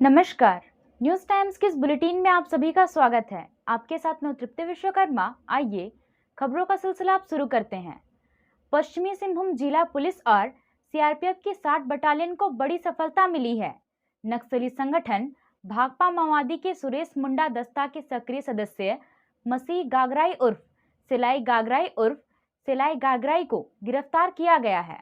नमस्कार। News times के इस बुलेटिन में आप सभी का स्वागत है। आपके साथ मैं तृप्ति विश्वकर्मा। आइए खबरों का सिलसिला आप शुरू करते हैं। पश्चिमी सिंहभूम जिला पुलिस और सीआरपीएफ की 60 बटालियन को बड़ी सफलता मिली है। नक्सली संगठन भाकपा माओवादी के सुरेश मुंडा दस्ता के सक्रिय सदस्य मसीह गागराई उर्फ सिलाई गागराई को गिरफ्तार किया गया है।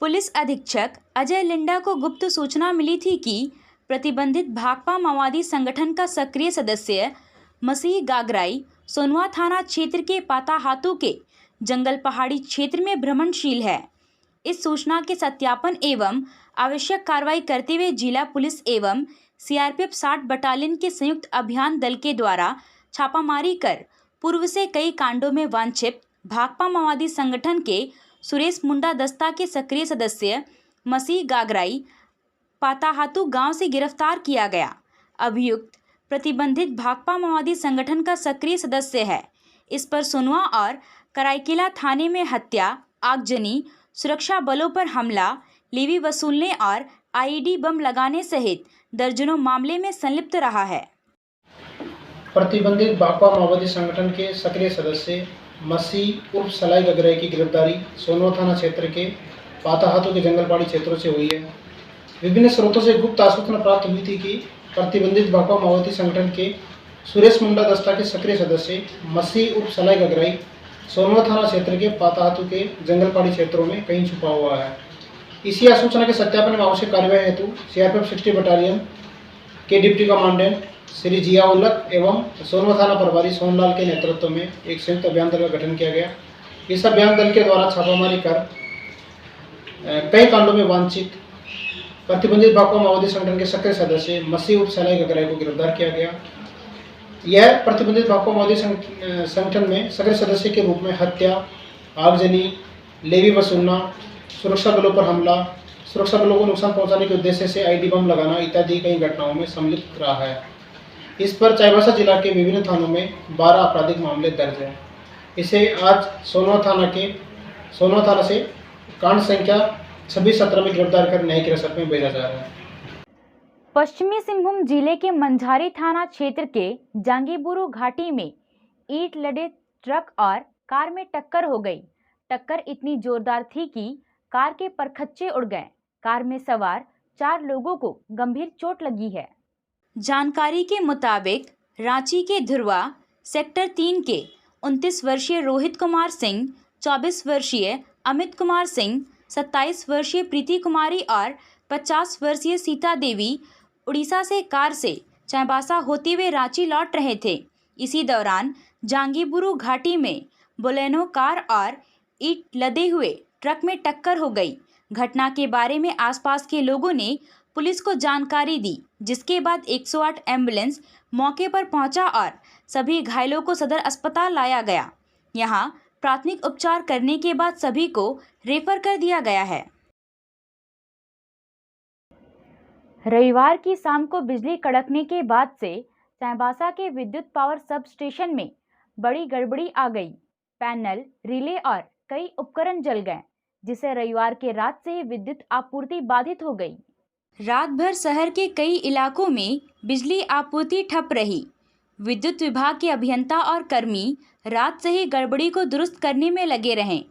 पुलिस अधीक्षक अजय लिंडा को गुप्त सूचना मिली थी कि प्रतिबंधित भाकपा माओवादी संगठन का सक्रिय सदस्य मसीह गागराई सोनवा थाना क्षेत्र के पाताहातू के जंगल पहाड़ी क्षेत्र में भ्रमणशील है। इस सूचना के सत्यापन एवं आवश्यक कार्रवाई करते हुए जिला पुलिस एवं सीआरपीएफ 60 बटालियन के संयुक्त अभियान दल के द्वारा छापामारी कर पूर्व से कई कांडों में वांछित भाकपा माओवादी संगठन के सुरेश मुंडा दस्ता के सक्रिय सदस्य मसीह गागराई पाताहातू गांव से गिरफ्तार किया गया। अभियुक्त प्रतिबंधित भाकपा माओवादी संगठन का सक्रिय सदस्य है। इस पर सोनवा और कराईकेला थाने में हत्या, आगजनी, सुरक्षा बलों पर हमला, लेवी वसूलने और आईईडी बम लगाने सहित दर्जनों मामले में संलिप्त रहा है। प्रतिबंधित भाकपा माओवादी संगठन के सक्रिय सदस्य मसीह उर्फ सिलाई गागराई की गिरफ्तारी सोनवा थाना क्षेत्र के पाताहातू के जंगलपहाड़ी क्षेत्रों से हुई है। विभिन्न स्रोतों से गुप्त सूचना प्राप्त हुई थी कि प्रतिबंधित भाकपा माओवादी संगठन के सुरेश मुंडा दस्ता के सक्रिय सदस्य मसीह उर्फ सिलाई गागराई सोनवा थाना क्षेत्र के पाताहातू के जंगलपहाड़ी क्षेत्रों में कहीं छुपा हुआ है। इसी सूचना के सत्यापन में आवश्यक कार्यवाही हेतु सीआरपीएफ 60 बटालियन के डिप्टी कमांडेंट श्री जिया उल्लक एवं सोनवा थाना प्रभारी सोनलाल के नेतृत्व में एक संयुक्त अभियान दल का गठन किया गया। इस अभियान दल के द्वारा छापामारी कर कई कांडों में वांछित प्रतिबंधित भाकपा माओवादी संगठन के सक्रिय सदस्य मसीह उर्फ सिलाई गागराई को गिरफ्तार किया गया। यह प्रतिबंधित भाकपा माओवादी संगठन में सक्रिय सदस्य के रूप में हत्या, आगजनी, लेवी वसूलना, सुरक्षा बलों पर हमला, सुरक्षा बलों को नुकसान पहुंचाने के उद्देश्य से आईडी बम लगाना इत्यादि कई घटनाओं में सम्मिलित रहा है। इस पर चाईबासा जिला के विभिन्न थानों में 12 आपराधिक मामले दर्ज हैं। इसे आज सोनवा थाना से कांड संख्या 26-17 में गिरफ्तार कर न्यायिक हिरासत में भेजा जा रहा है। पश्चिमी सिंहभूम जिले के मंझारी थाना क्षेत्र के जांगीबुरु घाटी में ईंट लदे ट्रक और कार में टक्कर हो गई। टक्कर इतनी जोरदार थी कि कार के परखच्चे उड़ गए। कार में सवार 4 लोगों को गंभीर चोट लगी है। जानकारी के मुताबिक रांची के धुरवा सेक्टर 3 के 29 वर्षीय रोहित कुमार सिंह, 24 वर्षीय अमित कुमार सिंह, 27 वर्षीय प्रीति कुमारी और 50 वर्षीय सीता देवी उड़ीसा से कार से चाईबासा होते हुए रांची लौट रहे थे। इसी दौरान जांगीबुरु घाटी में बोलेनो कार और ईंट लदे हुए ट्रक में टक्कर हो गई। घटना के बारे में आसपास के लोगों ने पुलिस को जानकारी दी, जिसके बाद 108 एम्बुलेंस मौके पर पहुंचा और सभी घायलों को सदर अस्पताल लाया गया। यहां प्राथमिक उपचार करने के बाद सभी को रेफर कर दिया गया है। रविवार की शाम को बिजली कड़कने के बाद से चाईबासा के विद्युत पावर सब स्टेशन में बड़ी गड़बड़ी आ गई। पैनल, रिले और कई उपकरण जल गए, जिससे रविवार के रात से ही विद्युत आपूर्ति बाधित हो गई। रात भर शहर के कई इलाकों में बिजली आपूर्ति ठप रही। विद्युत विभाग के अभियंता और कर्मी रात से ही गड़बड़ी को दुरुस्त करने में लगे रहे।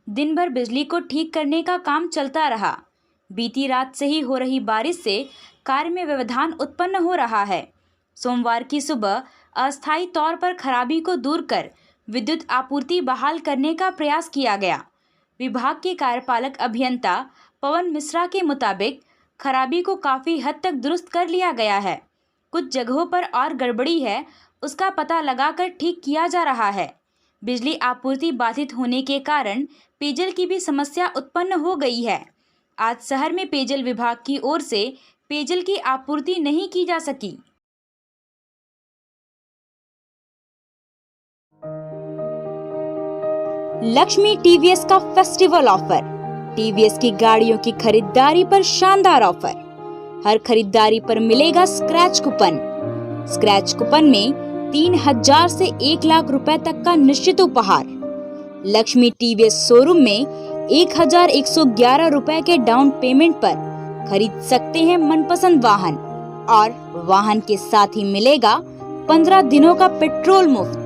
दिन भर बिजली को ठीक करने का काम चलता रहा। बीती रात से ही हो रही बारिश से कार्य में व्यवधान उत्पन्न हो रहा है। सोमवार की सुबह अस्थायी तौर पर खराबी को दूर कर विद्युत आपूर्ति बहाल करने का प्रयास किया गया। विभाग के कार्यपालक अभियंता पवन मिश्रा के मुताबिक खराबी को काफ़ी हद तक दुरुस्त कर लिया गया है। कुछ जगहों पर और गड़बड़ी है, उसका पता लगाकर ठीक किया जा रहा है। बिजली आपूर्ति बाधित होने के कारण पेयजल की भी समस्या उत्पन्न हो गई है। आज शहर में पेयजल विभाग की ओर से पेयजल की आपूर्ति नहीं की जा सकी। लक्ष्मी टीवीएस का फेस्टिवल ऑफर। टीवीएस की गाड़ियों की खरीदारी पर शानदार ऑफर। हर खरीदारी पर मिलेगा स्क्रैच कूपन। स्क्रैच कूपन में 3000 से 1 लाख रुपए तक का निश्चित उपहार। लक्ष्मी टीवीएस शोरूम में 1111 रुपए के डाउन पेमेंट पर खरीद सकते हैं मनपसंद वाहन। और वाहन के साथ ही मिलेगा 15 दिनों का पेट्रोल मुफ्त।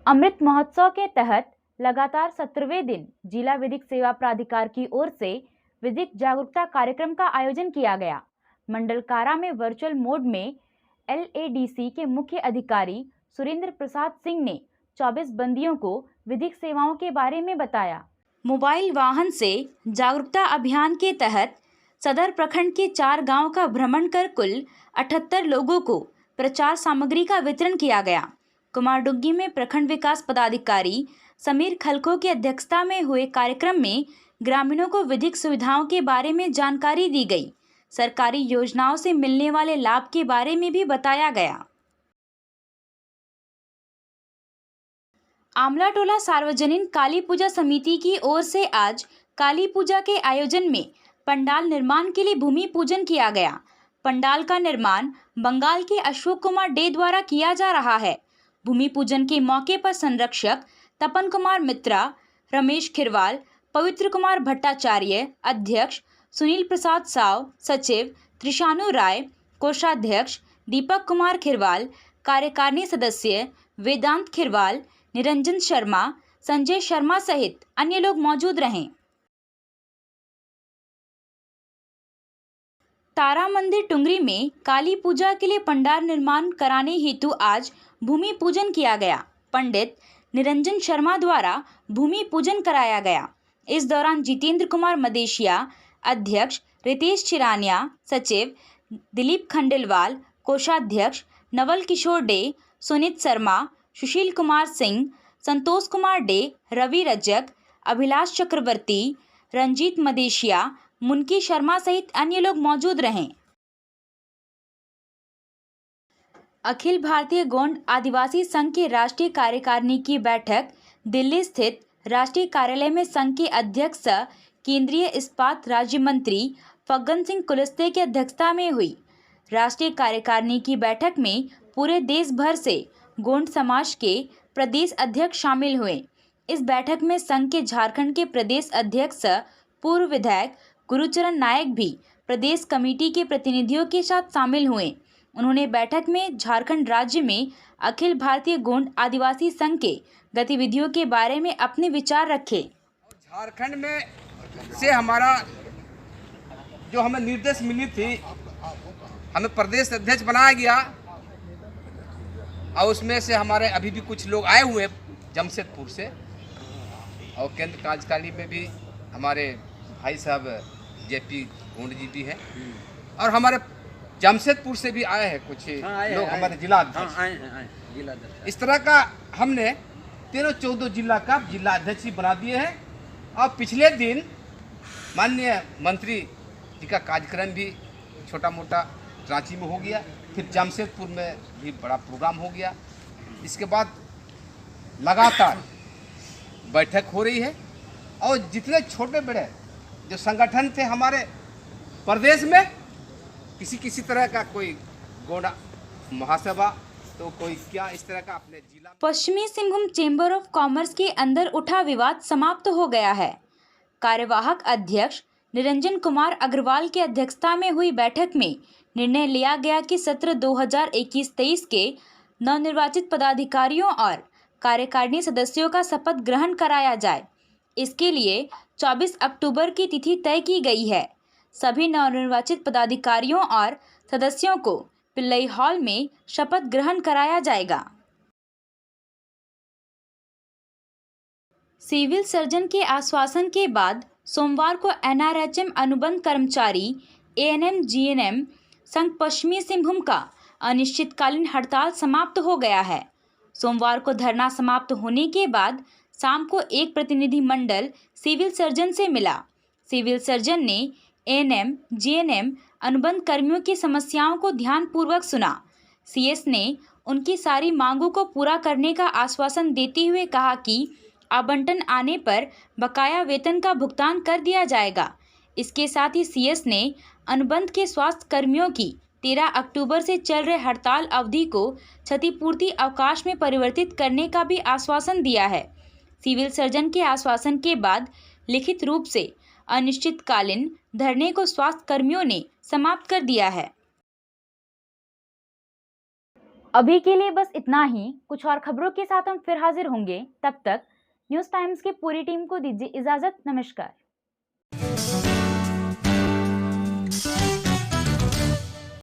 अमृत महोत्सव के तहत लगातार 17वें दिन जिला विधिक सेवा प्राधिकार की ओर से विधिक जागरूकता कार्यक्रम का आयोजन किया गया। मंडल कारा में वर्चुअल मोड में LADC के मुख्य अधिकारी सुरेंद्र प्रसाद सिंह ने 24 बंदियों को विधिक सेवाओं के बारे में बताया। मोबाइल वाहन से जागरूकता अभियान के तहत सदर प्रखंड के 4 गांव का भ्रमण कर कुल 78 लोगों को प्रचार सामग्री का वितरण किया गया। कुमारडुग्गी में प्रखंड विकास पदाधिकारी समीर खलखो की अध्यक्षता में हुए कार्यक्रम में ग्रामीणों को विधिक सुविधाओं के बारे में जानकारी दी गई। सरकारी योजनाओं से मिलने वाले लाभ के बारे में भी बताया गया। आमला टोला सार्वजनिक काली पूजा समिति की ओर से आज काली पूजा के आयोजन में पंडाल निर्माण के लिए भूमि पूजन किया गया। पंडाल का निर्माण बंगाल के अशोक कुमार डे द्वारा किया जा रहा है। भूमि पूजन के मौके पर संरक्षक तपन कुमार मित्रा, रमेश खिरवाल, पवित्र कुमार भट्टाचार्य, अध्यक्ष सुनील प्रसाद साव, सचिव त्रिशानु राय, कोषाध्यक्ष दीपक कुमार खिरवाल, कार्यकारिणी सदस्य वेदांत खिरवाल, निरंजन शर्मा, संजय शर्मा सहित अन्य लोग मौजूद रहे। तारा मंदिर टुंगरी में काली पूजा के लिए पंडाल निर्माण कराने हेतु आज भूमि पूजन किया गया। पंडित निरंजन शर्मा द्वारा भूमि पूजन कराया गया। इस दौरान जितेंद्र कुमार मदेशिया, अध्यक्ष रितेश चिरानिया, सचिव दिलीप खंडेलवाल, कोषाध्यक्ष नवल किशोर डे, सुनीत शर्मा, सुशील कुमार सिंह, संतोष कुमार डे, रवि रजक, अभिलाष चक्रवर्ती, रंजीत मदेशिया, मुनकी शर्मा सहित अन्य लोग मौजूद रहे। अखिल भारतीय गोंड आदिवासी संघ के राष्ट्रीय कार्यकारिणी की बैठक दिल्ली स्थित राष्ट्रीय कार्यालय में संघ के अध्यक्ष केंद्रीय इस्पात राज्य मंत्री फग्गन सिंह कुलस्ते की अध्यक्षता में हुई। राष्ट्रीय कार्यकारिणी की बैठक में पूरे देश भर से गोंड समाज के प्रदेश अध्यक्ष शामिल हुए। इस बैठक में संघ के झारखंड के प्रदेश अध्यक्ष पूर्व विधायक गुरुचरण नायक भी प्रदेश कमेटी के प्रतिनिधियों के साथ शामिल हुए। उन्होंने बैठक में झारखंड राज्य में अखिल भारतीय गोंड आदिवासी संघ के गतिविधियों के बारे में अपने विचार रखे। झारखंड में से हमारा जो हमें निर्देश मिली थी, हमें प्रदेश अध्यक्ष बनाया गया और उसमें से हमारे अभी भी कुछ लोग आए हुए जमशेदपुर से और केंद्र कार्यकारिणी में भी हमारे भाई साहब JP गोंड जी भी हैं और हमारे जमशेदपुर से भी आए हैं कुछ लोग हमारे जिला अध्यक्ष। इस तरह का हमने 13-14 जिला का जिला अध्यक्ष ही बना दिए हैं और पिछले दिन माननीय मंत्री जी का कार्यक्रम भी छोटा मोटा रांची में हो गया, फिर जमशेदपुर में भी बड़ा प्रोग्राम हो गया। इसके बाद लगातार बैठक हो रही है और जितने छोटे बड़े जो संगठन थे हमारे प्रदेश में, किसी तरह का कोई गोंडा महासभा तो कोई क्या इस तरह का अपने जिला। पश्चिमी सिंहभूम चेंबर ऑफ कॉमर्स के अंदर उठा विवाद समाप्त हो गया है। कार्यवाहक अध्यक्ष निरंजन कुमार अग्रवाल की अध्यक्षता में हुई बैठक में निर्णय लिया गया कि सत्र 2021-23 के नवनिर्वाचित पदाधिकारियों और कार्यकारिणी सदस्यों का शपथ ग्रहण कराया जाए। इसके लिए 24 अक्टूबर की तिथि तय की गई है। सभी नवनिर्वाचित पदाधिकारियों और सदस्यों को पिल्लई हॉल में शपथ ग्रहण कराया जाएगा। सिविल सर्जन के आश्वासन के बाद सोमवार को NRHM अनुबंध कर्मचारी ANM GNM संघ पश्चिमी सिंहभूम का अनिश्चितकालीन हड़ताल समाप्त हो गया है। सोमवार को धरना समाप्त होने के बाद शाम को एक प्रतिनिधि मंडल सिविल सर्जन से मिला। सिविल सर्जन ने ANM GNM अनुबंध कर्मियों की समस्याओं को ध्यानपूर्वक सुना। CS ने उनकी सारी मांगों को पूरा करने का आश्वासन देते हुए कहा कि आवंटन आने पर बकाया वेतन का भुगतान कर दिया जाएगा। इसके साथ ही CS ने अनुबंध के स्वास्थ्य कर्मियों की 13 अक्टूबर से चल रहे हड़ताल अवधि को क्षतिपूर्ति अवकाश में परिवर्तित करने का भी आश्वासन दिया है। सिविल सर्जन के आश्वासन के बाद लिखित रूप से अनिश्चितकालीन धरने को स्वास्थ्य कर्मियों ने समाप्त कर दिया है। अभी के लिए बस इतना ही। कुछ और खबरों के साथ हम फिर हाजिर होंगे। तब तक न्यूज़ टाइम्स की पूरी टीम को दीजिए इजाजत। नमस्कार।